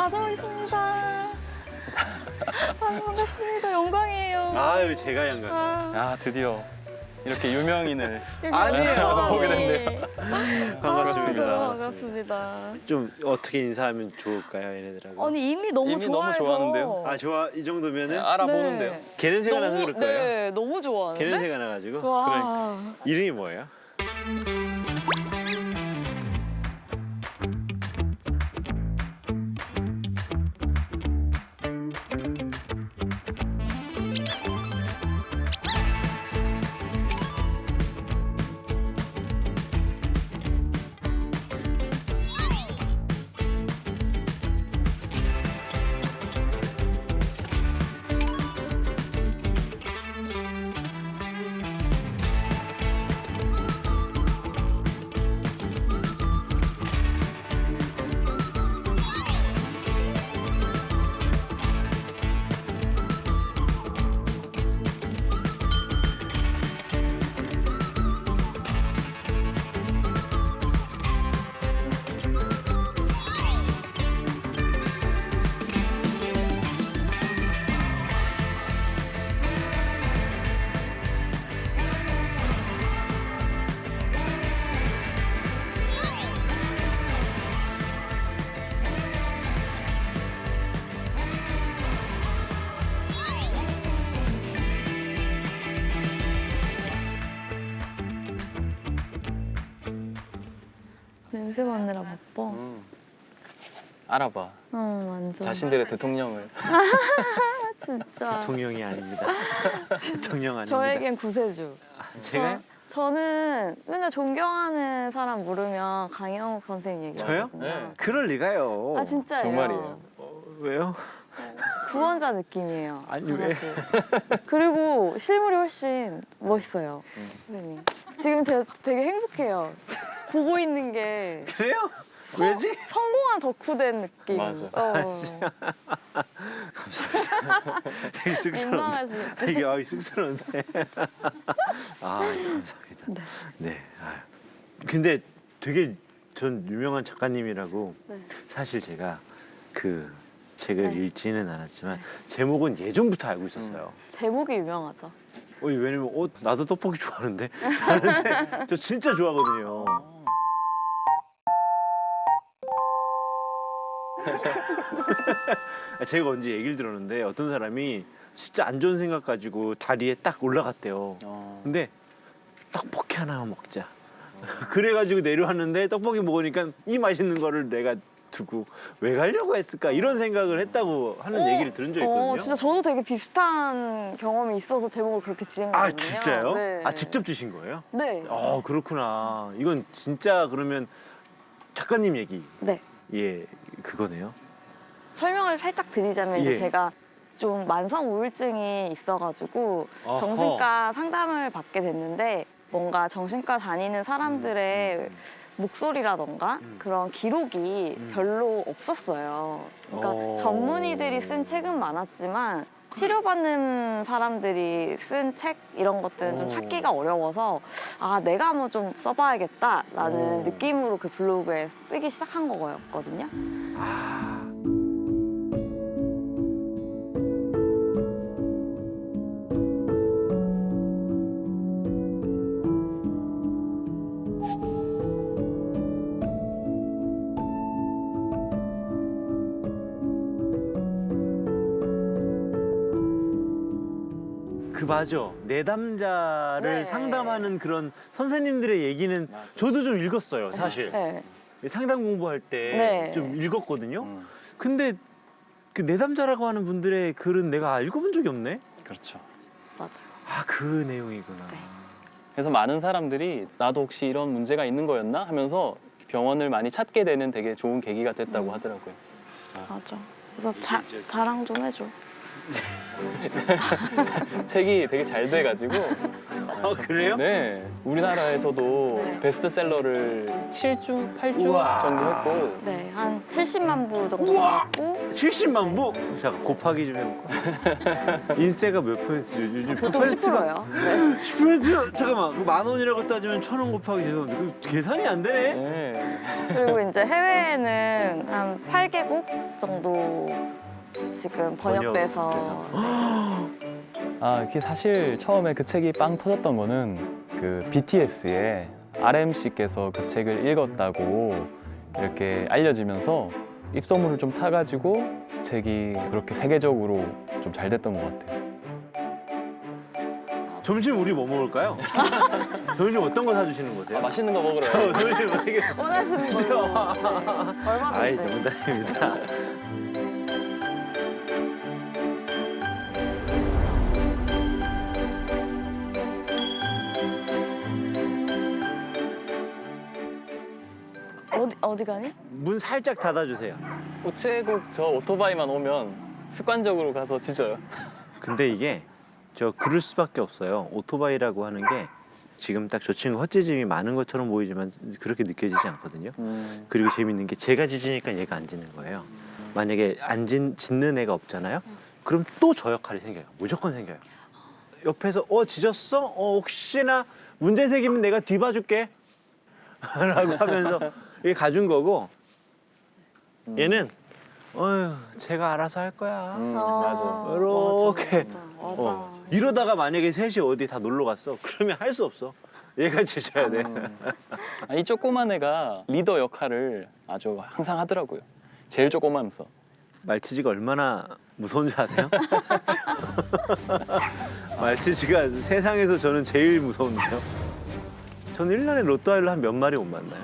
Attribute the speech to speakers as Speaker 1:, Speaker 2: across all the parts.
Speaker 1: 저있습니다. 반갑습니다. 영광이에요.
Speaker 2: 아유, 제가 영광.
Speaker 3: 아, 드디어 이렇게 유명인을
Speaker 2: 아니에요.
Speaker 3: 보게 됐네요.
Speaker 2: 반갑습니다.
Speaker 1: 반갑습니다.
Speaker 2: 좀 어떻게 인사하면 좋을까요, 얘네들하고?
Speaker 1: 아니 이미 너무
Speaker 3: 이미 너무
Speaker 1: 좋아해서.
Speaker 3: 좋아하는데요?
Speaker 2: 아, 좋아. 이 정도면은
Speaker 3: 알아보는데요.
Speaker 1: 네.
Speaker 2: 개냄새가 나서
Speaker 1: 너무-
Speaker 2: 그럴 거예요.
Speaker 1: 네, 너무 좋아하는데.
Speaker 2: 개냄새가 나가지고.
Speaker 1: 와.
Speaker 2: 이름이 뭐예요?
Speaker 1: 냄새 맡느라 바빠.
Speaker 3: 알아봐.
Speaker 1: 완전.
Speaker 3: 자신들의 대통령을.
Speaker 1: 진짜.
Speaker 2: 대통령이 아닙니다. 대통령 아닙니다.
Speaker 1: 저에겐 구세주.
Speaker 2: 제가요?
Speaker 1: 저는 맨날 존경하는 사람 물으면 강영욱 선생님
Speaker 2: 저요?
Speaker 1: 얘기하거든요.
Speaker 3: 네.
Speaker 2: 그럴 리가요.
Speaker 1: 아 진짜예요.
Speaker 3: 정말이에요.
Speaker 2: 왜요?
Speaker 1: 구원자 느낌이에요.
Speaker 2: 아니, 왜?
Speaker 1: 강아지. 그리고 실물이 훨씬 멋있어요. 선생님. 지금 되게 행복해요. 보고 있는 게
Speaker 2: 그래요? 왜지?
Speaker 1: 성공한 덕후된 느낌.
Speaker 3: 맞아.
Speaker 2: 감사합니다. 되게 쑥스러운데.
Speaker 1: 민망하시.
Speaker 2: 되게 쑥스러운데. 아, 감사합니다.
Speaker 1: 네.
Speaker 2: 네. 아유. 근데 되게 전 유명한 작가님이라고
Speaker 1: 네.
Speaker 2: 사실 제가 그 책을
Speaker 1: 네.
Speaker 2: 읽지는 않았지만 제목은 예전부터 알고 있었어요.
Speaker 1: 제목이 유명하죠.
Speaker 2: 왜냐면 나도 떡볶이 좋아하는데 저 진짜 좋아하거든요. 제가 언제 얘기를 들었는데 어떤 사람이 진짜 안 좋은 생각 가지고 다리에 딱 올라갔대요. 근데 떡볶이 하나 먹자. 그래가지고 내려왔는데 떡볶이 먹으니까 이 맛있는 거를 내가 두고 왜 가려고 했을까 이런 생각을 했다고 하는 얘기를 들은 적이 있거든요.
Speaker 1: 진짜 저도 되게 비슷한 경험이 있어서 제목을 그렇게 지은 거거든요.
Speaker 2: 아, 진짜요?
Speaker 1: 네.
Speaker 2: 아, 직접 주신 거예요?
Speaker 1: 네.
Speaker 2: 그렇구나. 이건 진짜 그러면 작가님 얘기.
Speaker 1: 네.
Speaker 2: 예, 그거네요.
Speaker 1: 설명을 살짝 드리자면 이제
Speaker 2: 예.
Speaker 1: 제가 좀 만성 우울증이 있어가지고
Speaker 2: 어허.
Speaker 1: 정신과 상담을 받게 됐는데 뭔가 정신과 다니는 사람들의 목소리라던가 그런 기록이 별로 없었어요. 그러니까 전문의들이 쓴 책은 많았지만 치료받는 사람들이 쓴 책 이런 것들은 좀 찾기가 어려워서 아 내가 한번 좀 써봐야겠다라는 느낌으로 그 블로그에 쓰기 시작한 거였거든요.
Speaker 2: 아. 맞아. 내담자를
Speaker 1: 네.
Speaker 2: 상담하는 그런 선생님들의 얘기는
Speaker 3: 맞아.
Speaker 2: 저도 좀 읽었어요, 사실.
Speaker 1: 네.
Speaker 2: 상담 공부할 때 좀
Speaker 1: 네.
Speaker 2: 읽었거든요. 근데 그 내담자라고 하는 분들의 글은 내가 읽어본 적이 없네.
Speaker 3: 그렇죠.
Speaker 1: 맞아요.
Speaker 2: 아, 그 내용이구나.
Speaker 1: 네.
Speaker 3: 그래서 많은 사람들이 나도 혹시 이런 문제가 있는 거였나 하면서 병원을 많이 찾게 되는 되게 좋은 계기가 됐다고 하더라고요.
Speaker 1: 맞아. 그래서 자랑 좀 해줘.
Speaker 3: 책이 되게 잘 돼가지고
Speaker 2: 그래요?
Speaker 3: 네, 우리나라에서도
Speaker 1: 네.
Speaker 3: 베스트셀러를 7주, 8주
Speaker 2: 우와.
Speaker 3: 정도 했고
Speaker 1: 네, 한 70만 부 정도 나왔고
Speaker 2: 70만 부? 자, 곱하기 좀 해볼까? 인세가 몇 %죠? 요즘
Speaker 1: 보통 10%예요. 네.
Speaker 2: 10%? 잠깐만, 그 10,000원이라고 따지면 1,000원 곱하기 죄송한데 그 계산이 안 되네?
Speaker 3: 네.
Speaker 1: 그리고 이제 해외에는 한 8개국 정도 지금 번역돼서
Speaker 3: 아, 이게 사실 처음에 그 책이 빵 터졌던 거는 그 BTS의 RM 씨께서 그 책을 읽었다고 이렇게 알려지면서 입소문을 좀 타가지고 책이 그렇게 세계적으로 좀 잘 됐던 것 같아요.
Speaker 2: 점심 우리 뭐 먹을까요? 점심 어떤 거 사주시는 거세요?
Speaker 3: 아, 맛있는 거 먹으러 가요.
Speaker 2: 점심 어떻게...
Speaker 1: 원하시는 걸로
Speaker 2: 아이,
Speaker 1: 얼마든지.
Speaker 2: 농담입니다.
Speaker 1: 어디 가니?
Speaker 2: 문 살짝 닫아주세요.
Speaker 3: 우체국 저 오토바이만 오면 습관적으로 가서 짖어요.
Speaker 2: 근데 이게 저 그럴 수밖에 없어요. 오토바이라고 하는 게 지금 딱 저 친구 헛짖음이 많은 것처럼 보이지만 그렇게 느껴지지 않거든요. 그리고 재밌는 게 제가 짖으니까 얘가 안 짖는 거예요. 만약에 짖는 애가 없잖아요. 그럼 또 저 역할이 생겨요. 무조건 생겨요. 옆에서 짖었어? 혹시나 문제 생기면 내가 뒤봐줄게 라고 하면서 이게 가준 거고 얘는 어휴 제가 알아서 할 거야.
Speaker 3: 맞아.
Speaker 2: 이렇게.
Speaker 1: 맞아.
Speaker 2: 이러다가 만약에 셋이 어디 다 놀러 갔어. 그러면 할 수 없어. 얘가 짖어야 돼.
Speaker 3: 아, 이 조그만 애가 리더 역할을 아주 항상 하더라고요. 제일 조그마면서.
Speaker 2: 말치즈가 얼마나 무서운 줄 아세요? 말치즈가 세상에서 저는 제일 무서운데요. 저는 1년에 로또아일로 한 몇 마리 못 만나요.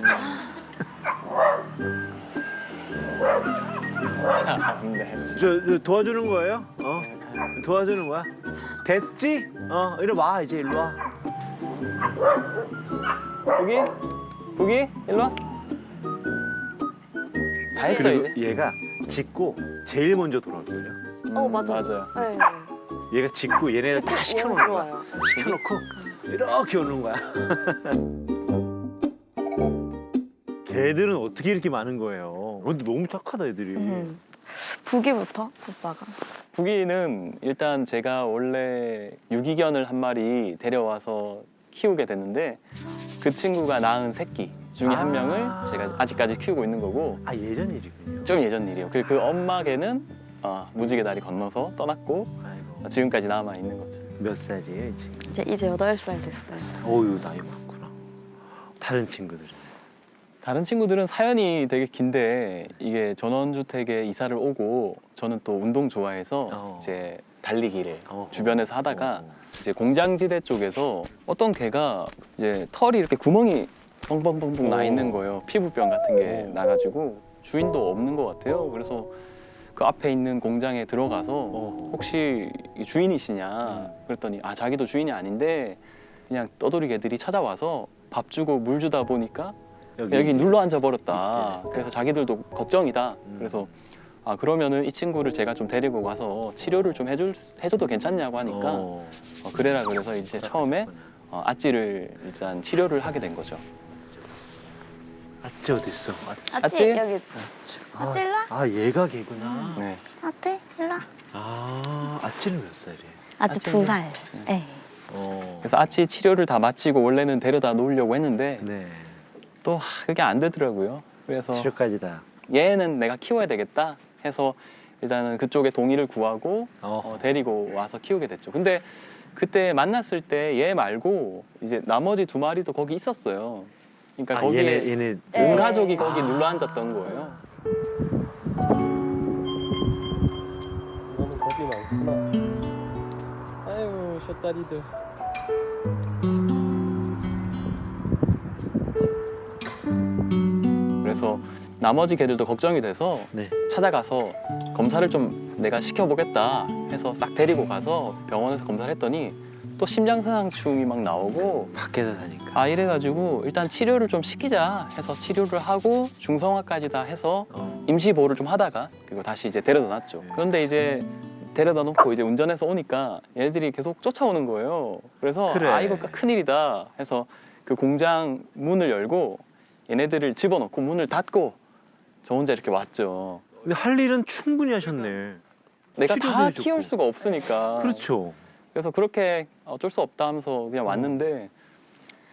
Speaker 3: 참네.
Speaker 2: 저 도와주는 거예요? 도와주는 거야? 됐지? 이리 와 이제 일로 와.
Speaker 3: 부기 일로 와. 다 했어
Speaker 2: 그리고
Speaker 3: 이제.
Speaker 2: 얘가 짖고 제일 먼저 돌아올걸요.
Speaker 1: 맞아.
Speaker 3: 맞아요.
Speaker 1: 네.
Speaker 2: 얘가 짖고 얘네를 다 시켜놓는 거야.
Speaker 1: 들어와요.
Speaker 2: 시켜놓고 이렇게 오는 거야. 걔들은 어떻게 이렇게 많은 거예요? 근데 너무 착하다 애들이.
Speaker 1: 부기부터 오빠가.
Speaker 3: 부기는 일단 제가 원래 유기견을 한 마리 데려와서 키우게 됐는데 그 친구가 낳은 새끼 중에 한 명을 제가 아직까지 키우고 있는 거고
Speaker 2: 아 예전 일이군요.
Speaker 3: 좀 예전 일이에요. 그리고 그 엄마 개는 무지개 다리 건너서 떠났고
Speaker 2: 아이고
Speaker 3: 지금까지 남아 있는 거죠.
Speaker 2: 몇 살이에요 이 친구?
Speaker 1: 이제 8살 됐어요.
Speaker 2: 어유 나이 많구나. 다른 친구들은?
Speaker 3: 다른 친구들은 사연이 되게 긴데 이게 전원주택에 이사를 오고 저는 또 운동 좋아해서 이제 달리기를 주변에서 하다가 이제 공장지대 쪽에서 어떤 개가 이제 털이 이렇게 구멍이 뻥뻥뻥뻥 나 있는 거예요. 피부병 같은 게 나가지고 주인도 없는 것 같아요. 그래서 그 앞에 있는 공장에 들어가서 혹시 주인이시냐 그랬더니 자기도 주인이 아닌데 그냥 떠돌이 개들이 찾아와서 밥 주고 물 주다 보니까 여기 눌러 앉아 버렸다. 그래서 자기들도 걱정이다. 그래서 그러면은 이 친구를 제가 좀 데리고 가서 치료를 좀 해줘도 괜찮냐고 하니까 그래라 그래서 이제 처음에 아찌를 일단 치료를 하게 된 거죠.
Speaker 2: 아찌 어디 있어?
Speaker 1: 아찌 여기. 아찌 일로 와.
Speaker 2: 얘가 걔구나.
Speaker 3: 네.
Speaker 1: 아찌 일로 와.
Speaker 2: 아찌는 몇 살이에요?
Speaker 1: 아찌 2살. 네.
Speaker 3: 그래서 아찌 치료를 다 마치고 원래는 데려다 놓으려고 했는데
Speaker 2: 네.
Speaker 3: 또 그게 안 되더라고요. 그래서
Speaker 2: 치료까지 다.
Speaker 3: 얘는 내가 키워야 되겠다 해서 일단은 그쪽에 동의를 구하고
Speaker 2: 어허.
Speaker 3: 데리고 와서 키우게 됐죠. 근데 그때 만났을 때 얘 말고 이제 나머지 2마리도 거기 있었어요. 그러니까 거기에
Speaker 2: 얘네
Speaker 3: 온
Speaker 1: 네.
Speaker 3: 가족이 거기 눌러 앉았던 거예요. 너는 겁이 많구나. 아유, 숏다리들. 그래서 나머지 개들도 걱정이 돼서
Speaker 2: 네.
Speaker 3: 찾아가서 검사를 좀 내가 시켜보겠다 해서 싹 데리고 가서 병원에서 검사를 했더니 또 심장사상충이 막 나오고
Speaker 2: 밖에서 사니까.
Speaker 3: 이래가지고 일단 치료를 좀 시키자 해서 치료를 하고 중성화까지 다 해서 임시보호를 좀 하다가 그리고 다시 이제 데려다 놨죠. 그런데 이제 데려다 놓고 이제 운전해서 오니까 얘네들이 계속 쫓아오는 거예요. 그래서
Speaker 2: 그래.
Speaker 3: 아 이거 큰일이다 해서 그 공장 문을 열고 얘네들을 집어넣고 문을 닫고 저 혼자 이렇게 왔죠.
Speaker 2: 근데 할 일은 충분히 하셨네.
Speaker 3: 내가
Speaker 2: 치료도
Speaker 3: 다
Speaker 2: 해줬고.
Speaker 3: 키울 수가 없으니까.
Speaker 2: 그렇죠.
Speaker 3: 그래서 그렇게 어쩔 수 없다 하면서 그냥 왔는데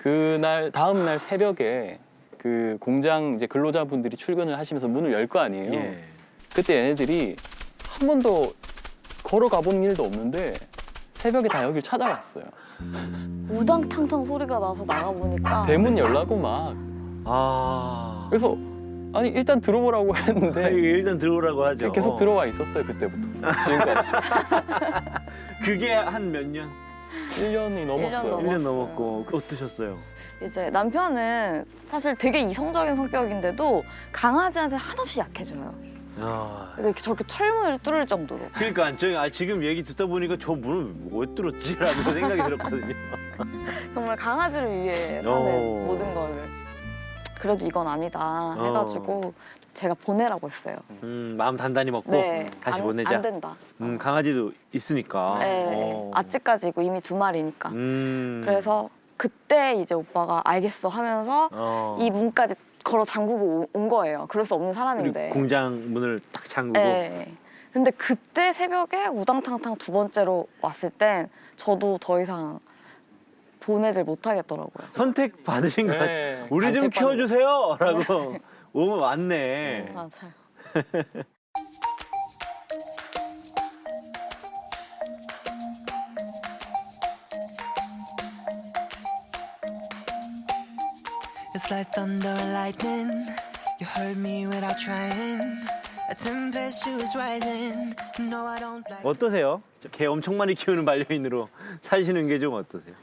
Speaker 3: 그날 다음 날 새벽에 그 공장 이제 근로자분들이 출근을 하시면서 문을 열 거 아니에요.
Speaker 2: 예.
Speaker 3: 그때 얘네들이 한 번도 걸어가 본 일도 없는데 새벽에 다 여길 찾아왔어요.
Speaker 1: 우당탕탕 소리가 나서 나가보니까
Speaker 3: 대문 열라고 막.
Speaker 2: 아.
Speaker 3: 그래서 아니 일단 들어보라고 했는데
Speaker 2: 일단 들어오라고 하죠.
Speaker 3: 계속 들어와 있었어요 그때부터 지금까지.
Speaker 2: 그게 한 몇 년?
Speaker 3: 1년이 넘었어요.
Speaker 2: 1년
Speaker 1: 넘었어요.
Speaker 2: 넘었고 어떠셨어요?
Speaker 1: 이제 남편은 사실 되게 이성적인 성격인데도 강아지한테 한없이 약해져요.
Speaker 2: 아.
Speaker 1: 이렇게 저렇게 철문을 뚫을 정도로.
Speaker 2: 그러니까 지금 얘기 듣다 보니까 저 문을 왜 뚫었지라는 생각이 들었거든요.
Speaker 1: 정말 강아지를 위해 사는
Speaker 2: 오.
Speaker 1: 모든 걸. 그래도 이건 아니다 해가지고 제가 보내라고 했어요.
Speaker 2: 마음 단단히 먹고
Speaker 1: 네,
Speaker 2: 다시
Speaker 1: 안,
Speaker 2: 보내자.
Speaker 1: 안 된다.
Speaker 2: 강아지도 있으니까.
Speaker 1: 네, 아찌까지 있고 이미 2마리니까.
Speaker 2: 음.
Speaker 1: 그래서 그때 이제 오빠가 알겠어 하면서
Speaker 2: 어.
Speaker 1: 이 문까지 걸어 잠그고 온 거예요. 그럴 수 없는
Speaker 2: 그리고
Speaker 1: 사람인데.
Speaker 2: 공장 문을 딱 잠그고.
Speaker 1: 네. 근데 그때 새벽에 우당탕탕 두 번째로 왔을 땐 저도 더 이상 보내질 못하겠더라고요.
Speaker 2: 선택 받으신 거 같아요.
Speaker 3: 네,
Speaker 2: 우리 좀
Speaker 3: 간택받는
Speaker 2: 키워주세요라고 오면 왔네.
Speaker 1: 맞아요.
Speaker 4: It's like thunder and lightning. You heard me without trying. A tempestuous rising. No, I don't like.
Speaker 2: 어떠세요? 개 엄청 많이 키우는 반려인으로 사시는 게 좀 어떠세요?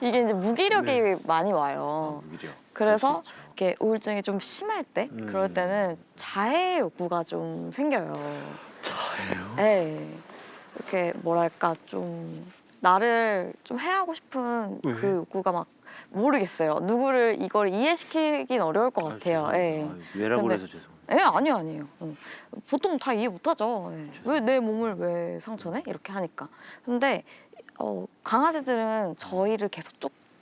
Speaker 1: 이게 이제 무기력이 많이 와요.
Speaker 2: 무기력.
Speaker 1: 그래서
Speaker 2: 그럴 수 있죠.
Speaker 1: 이렇게 우울증이 좀 심할 때 그럴 때는 자해 욕구가 좀 생겨요.
Speaker 2: 자해요?
Speaker 1: 네. 이렇게 뭐랄까 좀 나를 좀 해하고 싶은
Speaker 2: 왜?
Speaker 1: 그 욕구가 막 모르겠어요. 누구를 이걸 이해시키긴 어려울 것 같아요. 예.
Speaker 2: 왜라고
Speaker 1: 근데-
Speaker 2: 그래서 죄송해요.
Speaker 1: 예, 아니에요. 보통 다 이해 못하죠. 예. 왜 내 몸을 왜 상처내? 이렇게 하니까. 근데 강아지들은 저희를 계속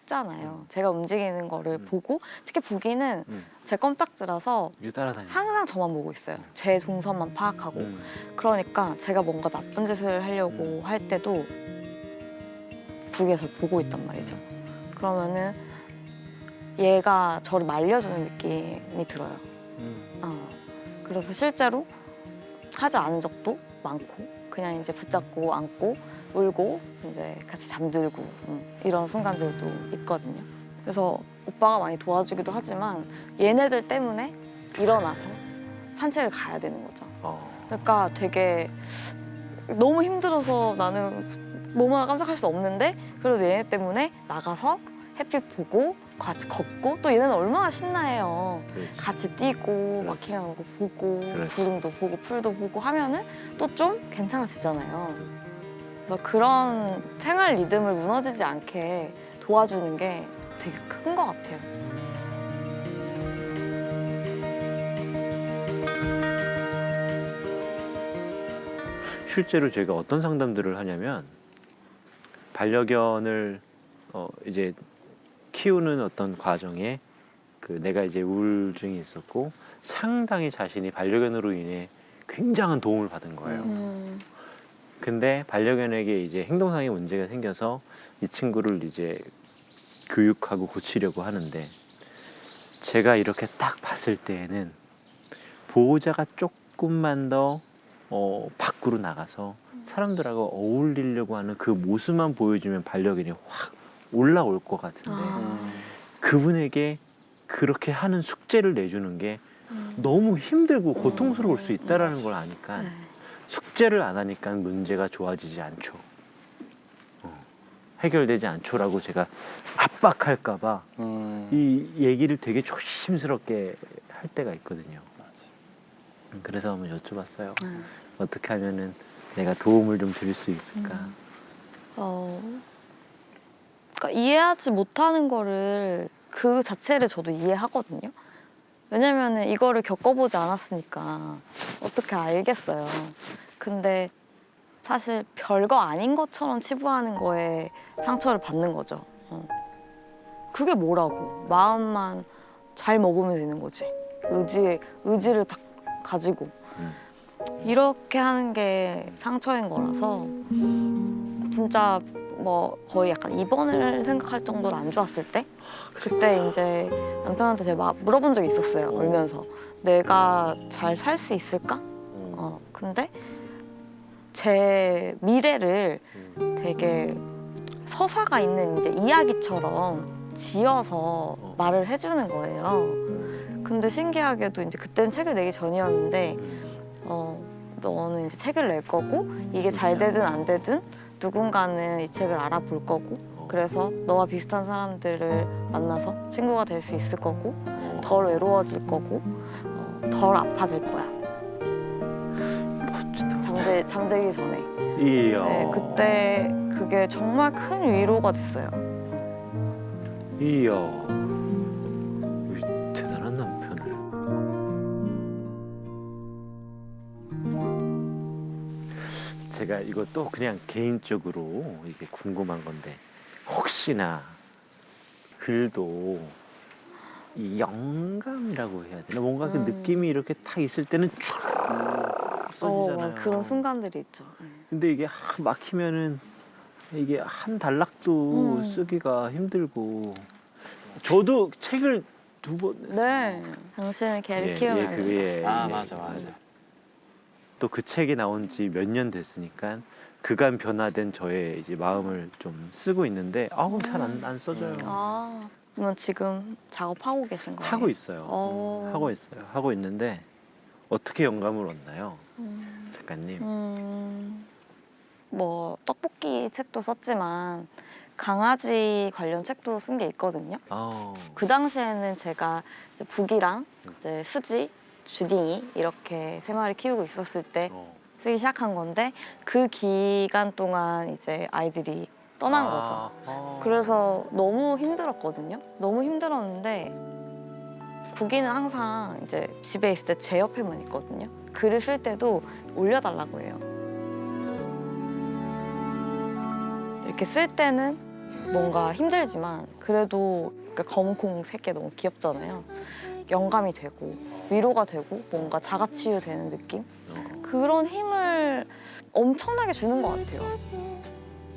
Speaker 1: 쫓잖아요. 제가 움직이는 거를 보고 특히 부기는
Speaker 2: 음.
Speaker 1: 제 껌딱지라서
Speaker 2: 이게 따라다니는.
Speaker 1: 항상 저만 보고 있어요. 제 동선만 파악하고. 그러니까 제가 뭔가 나쁜 짓을 하려고 할 때도 부기가 저를 보고 있단 말이죠. 그러면은 얘가 저를 말려주는 느낌이 들어요. 그래서 실제로 하지 않은 적도 많고 그냥 이제 붙잡고 안고 울고 이제 같이 잠들고 이런 순간들도 있거든요. 그래서 오빠가 많이 도와주기도 하지만 얘네들 때문에 일어나서 산책을 가야 되는 거죠. 그러니까 되게 너무 힘들어서 나는 뭐만 깜짝할 수 없는데 그래도 얘네 때문에 나가서 햇빛 보고 같이 걷고 또 얘네는 얼마나 신나해요. 같이 뛰고 마킹하는 거 보고
Speaker 2: 그렇지.
Speaker 1: 구름도 보고 풀도 보고 하면은 또 좀 괜찮아지잖아요. 그래서 그런 생활 리듬을 무너지지 않게 도와주는 게 되게 큰 것 같아요.
Speaker 2: 실제로 제가 어떤 상담들을 하냐면 반려견을 이제 키우는 어떤 과정에 그 내가 이제 우울증이 있었고 상당히 자신이 반려견으로 인해 굉장한 도움을 받은 거예요. 근데 반려견에게 이제 행동상의 문제가 생겨서 이 친구를 이제 교육하고 고치려고 하는데 제가 이렇게 딱 봤을 때에는 보호자가 조금만 더 밖으로 나가서 사람들하고 어울리려고 하는 그 모습만 보여주면 반려견이 확 올라올 것 같은데 그분에게 그렇게 하는 숙제를 내주는 게 너무 힘들고 고통스러울 수 있다는 걸 아니까
Speaker 1: 네.
Speaker 2: 숙제를 안 하니까 문제가 좋아지지 않죠. 해결되지 않죠라고 제가 압박할까 봐 이 얘기를 되게 조심스럽게 할 때가 있거든요. 그래서 한번 여쭤봤어요. 어떻게 하면은 내가 도움을 좀 드릴 수 있을까?
Speaker 1: 그러니까 이해하지 못하는 거를 그 자체를 저도 이해하거든요. 왜냐면은 이거를 겪어보지 않았으니까 어떻게 알겠어요. 근데 사실 별거 아닌 것처럼 치부하는 거에 상처를 받는 거죠. 그게 뭐라고? 마음만 잘 먹으면 되는 거지. 의지를 딱 가지고 이렇게 하는 게 상처인 거라서 진짜 뭐 거의 약간 입원을 생각할 정도로 안 좋았을 때 그때 이제 남편한테 제가 물어본 적이 있었어요. 울면서 내가 잘 살 수 있을까? 근데 제 미래를 되게 서사가 있는 이제 이야기처럼 지어서 말을 해주는 거예요. 근데 신기하게도 이제 그때는 책을 내기 전이었는데 너는 이제 책을 낼 거고 이게 잘 되든 안 되든 누군가는 이 책을 알아볼 거고 그래서 너와 비슷한 사람들을 만나서 친구가 될 수 있을 거고 덜 외로워질 거고 덜 아파질 거야. 잠들기 전에.
Speaker 2: 이야.
Speaker 1: 네, 그때 그게 정말 큰 위로가 됐어요.
Speaker 2: 이야. 대단한 남편을. 제가 이것도 그냥 개인적으로 이게 궁금한 건데 혹시나 글도 이 영감이라고 해야 되나? 뭔가 그 느낌이 이렇게 딱 있을 때는 쫙 써지잖아요.
Speaker 1: 그런 순간들이 있죠.
Speaker 2: 근데 이게 막히면은 이게 한 단락도 쓰기가 힘들고 저도 책을 2번 냈어요.
Speaker 1: 네, 당신은 개를 키우면 안 된다.
Speaker 3: 맞아.
Speaker 2: 또 그 책이 나온 지 몇 년 됐으니까 그간 변화된 저의 이제 마음을 좀 쓰고 있는데 잘 안 써져요.
Speaker 1: 그러면 지금 작업하고 계신 거예요?
Speaker 2: 하고 있어요. 하고 있어요. 하고 있는데 어떻게 영감을 얻나요, 작가님?
Speaker 1: 뭐 떡볶이 책도 썼지만 강아지 관련 책도 쓴 게 있거든요. 그 당시에는 제가 이제 북이랑 이제 수지, 주딩이 이렇게 3마리 키우고 있었을 때 쓰기 시작한 건데 그 기간 동안 이제 아이들이 떠난 거죠. 그래서 너무 힘들었거든요. 너무 힘들었는데 북이는 항상 이제 집에 있을 때 제 옆에만 있거든요. 글을 쓸 때도 올려달라고 해요. 이렇게 쓸 때는 뭔가 힘들지만 그래도 검은콩 새끼 너무 귀엽잖아요. 영감이 되고 위로가 되고 뭔가 자가치유되는 느낌? 그런 힘을 엄청나게 주는 것 같아요.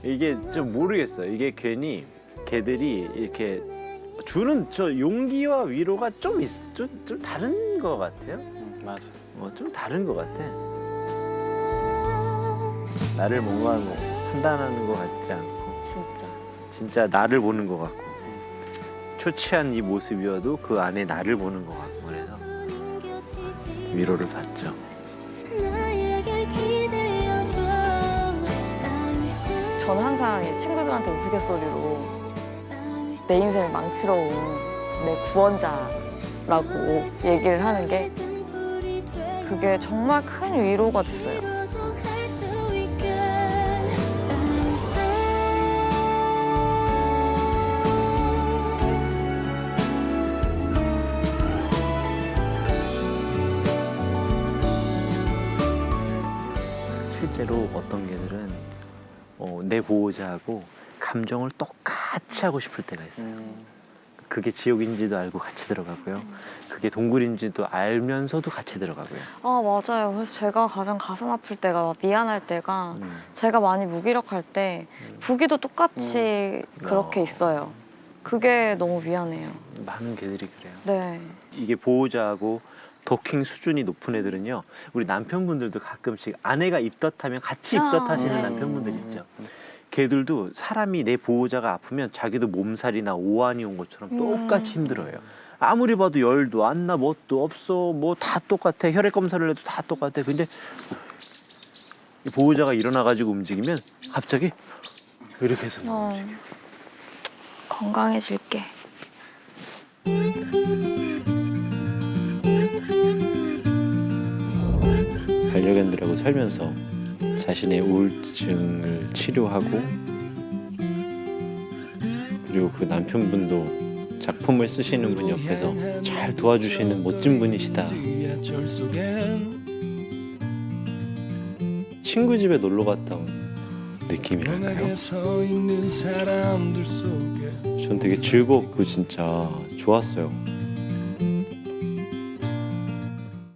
Speaker 2: 이게 좀 모르겠어요. 이게 괜히 걔들이 이렇게 주는 저 용기와 위로가 좀 다른 것 같아요.
Speaker 3: 맞아.
Speaker 2: 좀 다른 것 같아. 나를 뭔가 판단하는 것 같지 않고 진짜 나를 보는 것 같고 초췌한 이 모습이어도 그 안에 나를 보는 것 같고 그래서 위로를 받죠.
Speaker 1: 저는 항상 친구들한테 우스갯소리로 내 인생을 망치러 온 내 구원자라고 얘기를 하는 게 그게 정말 큰 위로가 됐어요.
Speaker 2: 실제로 어떤 개들은 내 보호자하고 감정을 똑같이 하고 싶을 때가 있어요. 그게 지옥인지도 알고 같이 들어가고요. 그게 동굴인지도 알면서도 같이 들어가고요.
Speaker 1: 맞아요. 그래서 제가 가장 가슴 아플 때가 미안할 때가 제가 많이 무기력할 때 부기도 똑같이 그렇게 있어요. 그게 너무 미안해요.
Speaker 2: 많은 개들이 그래요.
Speaker 1: 네.
Speaker 2: 이게 보호자하고 도킹 수준이 높은 애들은요. 우리 남편분들도 가끔씩 아내가 입덧하면 같이 입덧하시는
Speaker 1: 네.
Speaker 2: 남편분들 있죠. 걔들도 사람이 내 보호자가 아프면 자기도 몸살이나 오한이 온 것처럼 똑같이 힘들어요. 아무리 봐도 열도 안 나, 뭣도 없어, 뭐 다 똑같아. 혈액 검사를 해도 다 똑같아. 근데 이 보호자가 일어나가지고 움직이면 갑자기 이렇게 해서 움직여요.
Speaker 1: 건강해질게.
Speaker 2: 반려견들하고 살면서 자신의 우울증을 치료하고 그리고 그 남편분도 작품을 쓰시는 분 옆에서 잘 도와주시는 멋진 분이시다.
Speaker 5: 친구 집에 놀러 갔다 온 느낌이랄까요? 전 되게 즐거웠고 진짜 좋았어요.